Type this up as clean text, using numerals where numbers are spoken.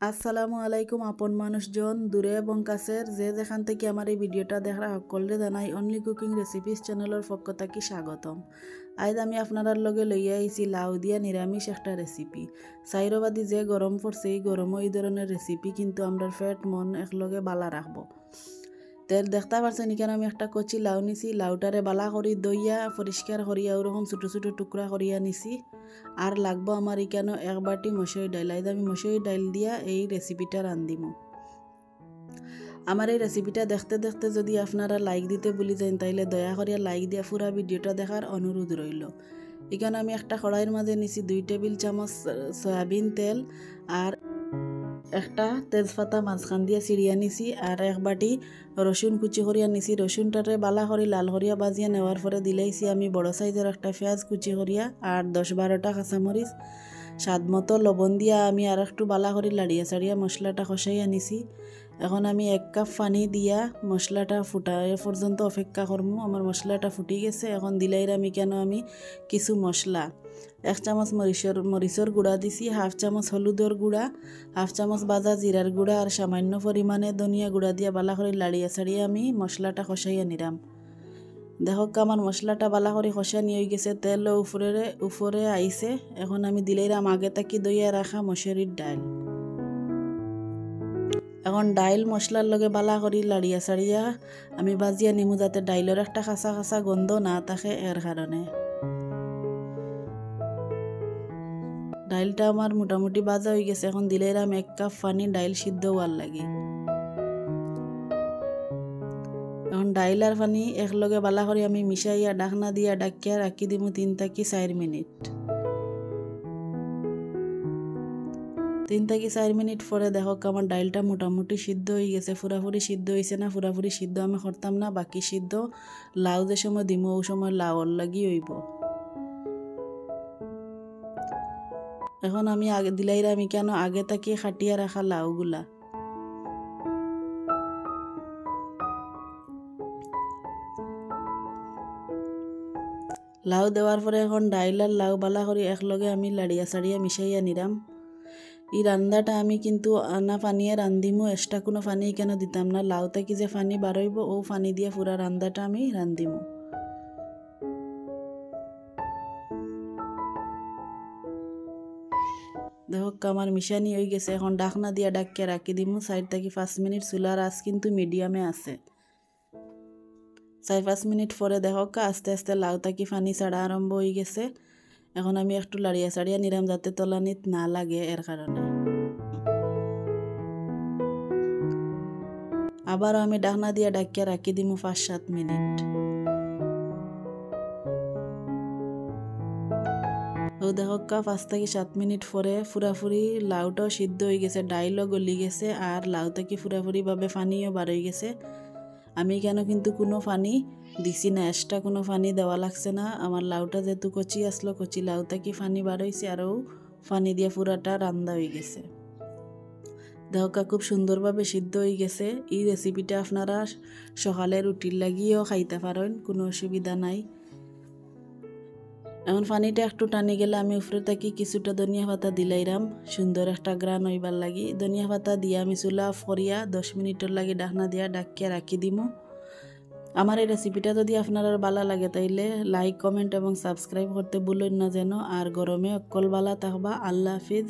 আসসালামু আলাইকুম আপন মানুষজন দূরে এবং কাছের যে যেখান থেকে আমার এই ভিডিওটা দেখা সকলে জানাই অনলি কুকিং রেসিপিস চ্যানেলের পক্ষ থেকে স্বাগতম। আজ আমি আপনার লগে লইয়া আইছি লাউ দিয়া নিরামিষ একটা রেসিপি। চাইরবাদি যে গরম পড়ছে এই গরমও এই ধরনের রেসিপি কিন্তু আমরা পেট মন একলগে বালা রাখবো। তেল দেখতে পারছেন এখানে আমি একটা কচি লাউ নিছি, লাউটারে বালা করি দইয়া পরিষ্কার করিয়া ওরকম ছোটো ছোটো টুকরা করিয়া নিছি। আর লাগবো আমার এখানে এক বাটি মসুরি ডাইল। আজ আমি মসুরি ডাইল দিয়া এই রেসিপিটা রান্ধিম। আমার এই রেসিপিটা দেখতে দেখতে যদি আপনারা লাইক দিতে ভুলে যান তাইলে দয়া করিয়া লাইক দিয়া পুরা ভিডিওটা দেখার অনুরোধ রইল। এখানে আমি একটা কড়াইয়ের মাঝে নিছি 2 টেবিল চামচ সয়াবিন তেল আর একটা তেজপাতা মাঝখান দিয়া চিড়িয়া নিছি আর এক বাটি রসুন কুচি করিয়া নিছি। রসুনটারে বালা করি লাল করিয়া বাজিয়া নেওয়ার পরে দিলাইছি আমি বড় সাইজের একটা পেঁয়াজ কুচি করিয়া আর 10-12টা কাঁচামরিচ। স্বাদ মতো লবণ দিয়া আমি আর একটু বালা করি লাড়িয়া চাড়িয়া মশলাটা কষাইয়া নিছি। এখন আমি 1 কাপ পানি দিয়া মশলাটা ফুটায় পর্যন্ত অপেক্ষা করবো। আমার মশলাটা ফুটি গেছে। এখন দিলাইরা আমি কিছু মশলা 1 চামচ মরিচর গুঁড়া দিছি, 1/2 চামচ হলুদর গুঁড়া, 1/2 চামচ ভাজা জিরার গুঁড়া আর সামান্য পরিমাণে ধনিয়া গুঁড়া দিয়া বালা করে লাড়িয়া ছাড়িয়ে আমি মশলাটা কষাইয়া নিলাম। দেখো আমার মশলাটা বালা করে কষানি হয়ে গেছে, তেল উপরে আইছে। এখন আমি দিলাইরাম আগে থাকি দইয়া রাখা মসুরির ডাইল। এখন ডাইল মশলার লগে বালা করি লাড়িয়া ছাড়িয়া আমি বাজিয়া নিমু যাতে ডাইলের একটা কাঁচা কাঁচা গন্ধ না থাকে এর কারণে। ডাইলটা আমার মোটামুটি বাজা হয়ে গেছে। এখন দিলাইরাম 1 কাপ পানি ডাইল সিদ্ধ হওয়ার লাগে। এখন ডাইল আর পানি একলগে বালা করে আমি মিশাইয়া ঢাকনা দিয়া ডাকিয়া রাখি দিমু 3 থেকে 4 মিনিট। 3 থেকে 4 মিনিট পরে দেখো আমার ডাইলটা মোটামুটি সিদ্ধ হয়ে গেছে। পুরাপুরি সিদ্ধ হয়েছে না, পুরাপুরি সিদ্ধ আমি করতাম না, বাকি সিদ্ধ লাউ যে সময় দিমু ওই সময় লাউর লাগি হইব। এখন আমি আগে দিলাইরা আমি কেন আগে থাকি খাটিয়া রাখা লাউগুলা লাউ দেওয়ার পরে এখন ডাইল আর লাউ বালা করি একলগে আমি লাড়িয়া চাড়িয়া মিশাইয়া নিলাম। এই রান্নাটা আমি কিন্তু আনা পানিয়ে রান্ধিমু, এক্সট্রা কোনো পানি কেন দিতাম না। লাউ থেকে যে পানি বারইব ও পানি দিয়ে পুরা রান্নাটা আমি রান্ধিমু। দেখো আমার মিশানি হয়ে গেছে। এখন ঢাকনা দিয়া ডাকিয়ে রাখি দিমু 4 থেকে 5 মিনিট। চুলার আঁচ কিন্তু মিডিয়ামে আছে। 4-5 মিনিট পরে দেখো আস্তে আস্তে লাউ থেকে পানি ছাড়া আরম্ভ হয়ে গেছে। এখন আমি একটু লাড়িয়া চাড়িয়া নিলাম যাতে তলানিত না লাগে এর কারণে। আবারও আমি ঢাকনা দিয়া ডাকিয়া রাখি দিমু 5-7 মিনিট। ও দেখো 5 থেকে 7 মিনিট পরে পুরাপুরি লাউটাও সিদ্ধ হয়ে গেছে, ডাইলও গলি গেছে আর লাউ থেকে পুরাপুরি ভাবে পানিও বার হয়ে গেছে। আমি কেন কিন্তু কোনো পানি দিছি না, এক্সট্রা কোনো পানি দেওয়া লাগছে না। আমার লাউটা যেহেতু কচি আসলো, কচি লাউ থেকে পানি বার হয়েছে আরও পানি দিয়ে পুরাটা রান্না হয়ে গেছে। দেখো খুব সুন্দরভাবে সিদ্ধ হয়ে গেছে। এই রেসিপিটা আপনারা সকালে রুটির লাগিয়েও খাইতে পারেন, কোনো অসুবিধা নাই। এখন পানিটা একটু টানি গেলে আমি উপরে থাকি কিছুটা ধনিয়া পাতা দিলাইরাম, সুন্দর একটা গ্রান হইবার লাগি। ধনিয়া পাতা দিয়ে আমি চুলা অফ করিয়া 10 মিনিটের লাগি ঢাকনা দিয়া ডাকিয়া রাখি দিমু। আমার এই রেসিপিটা যদি আপনার ভালো লাগে তাইলে লাইক, কমেন্ট এবং সাবস্ক্রাইব করতে ভুলেন না যেন। আর গরমে অকল বালা থাকবা। আল্লাহ হাফিজ।